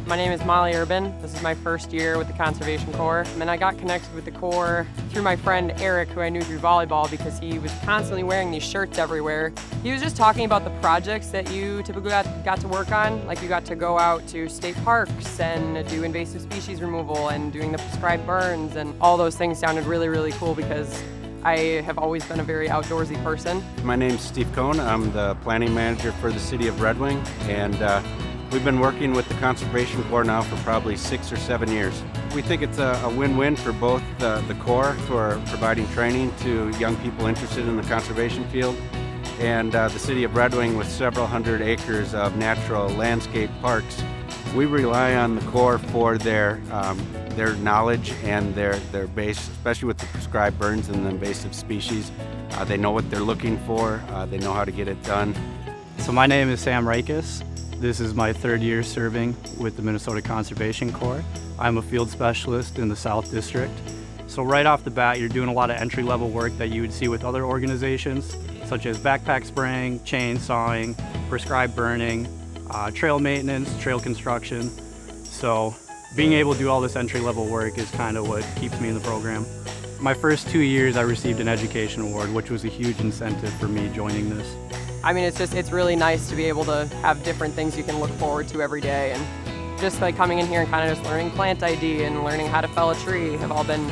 My name is Molly Urban. This is my first year with the Conservation Corps. And I got connected with the Corps through my friend Eric, who I knew through volleyball because he was constantly wearing these shirts everywhere. He was just talking about the projects that you typically got to work on. Like you got to go out to state parks and do invasive species removal and doing the prescribed burns, and all those things sounded really, really cool because I have always been a very outdoorsy person. My name's Steve Cohn. I'm the planning manager for the city of Red Wing, and we've been working with the Conservation Corps now for probably 6 or 7 years. We think it's a win-win for both the Corps, who are providing training to young people interested in the conservation field, and the city of Red Wing with several hundred acres of natural landscape parks. We rely on the Corps for their knowledge and their base, especially with the prescribed burns and the invasive species. They know what they're looking for. They know how to get it done. So my name is Sam Reikus. This is my 3rd year serving with the Minnesota Conservation Corps. I'm a field specialist in the South District. So right off the bat, you're doing a lot of entry-level work that you would see with other organizations, such as backpack spraying, chainsawing, prescribed burning, trail maintenance, trail construction. So being able to do all this entry-level work is kind of what keeps me in the program. My first 2 years, I received an education award, which was a huge incentive for me joining this. I mean, it's really nice to be able to have different things you can look forward to every day, and just like coming in here and kind of just learning plant ID and learning how to fell a tree have all been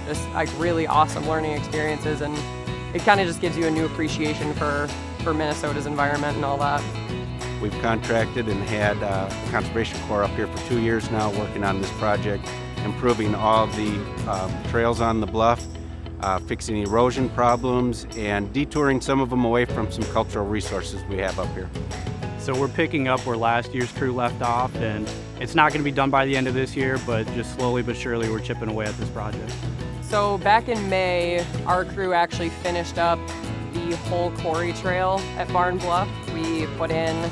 just like really awesome learning experiences, and it kind of just gives you a new appreciation for Minnesota's environment and all that. We've contracted and had the Conservation Corps up here for 2 years now working on this project, improving all the trails on the bluff, fixing erosion problems, and detouring some of them away from some cultural resources we have up here. So we're picking up where last year's crew left off, and it's not going to be done by the end of this year, but just slowly but surely we're chipping away at this project. So back in May, our crew actually finished up the whole quarry trail at Barn Bluff. We put in,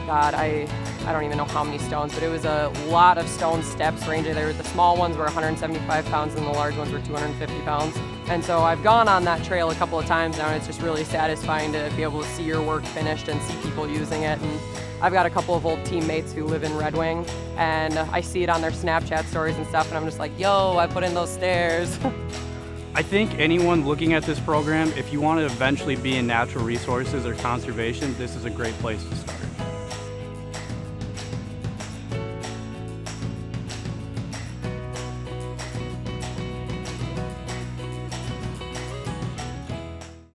God, I don't even know how many stones, but it was a lot of stone steps ranging there. The small ones were 175 pounds and the large ones were 250 pounds. And so I've gone on that trail a couple of times now, and it's just really satisfying to be able to see your work finished and see people using it. And I've got a couple of old teammates who live in Red Wing, and I see it on their Snapchat stories and stuff, and I'm just like, yo, I put in those stairs. I think anyone looking at this program, if you want to eventually be in natural resources or conservation, this is a great place to start.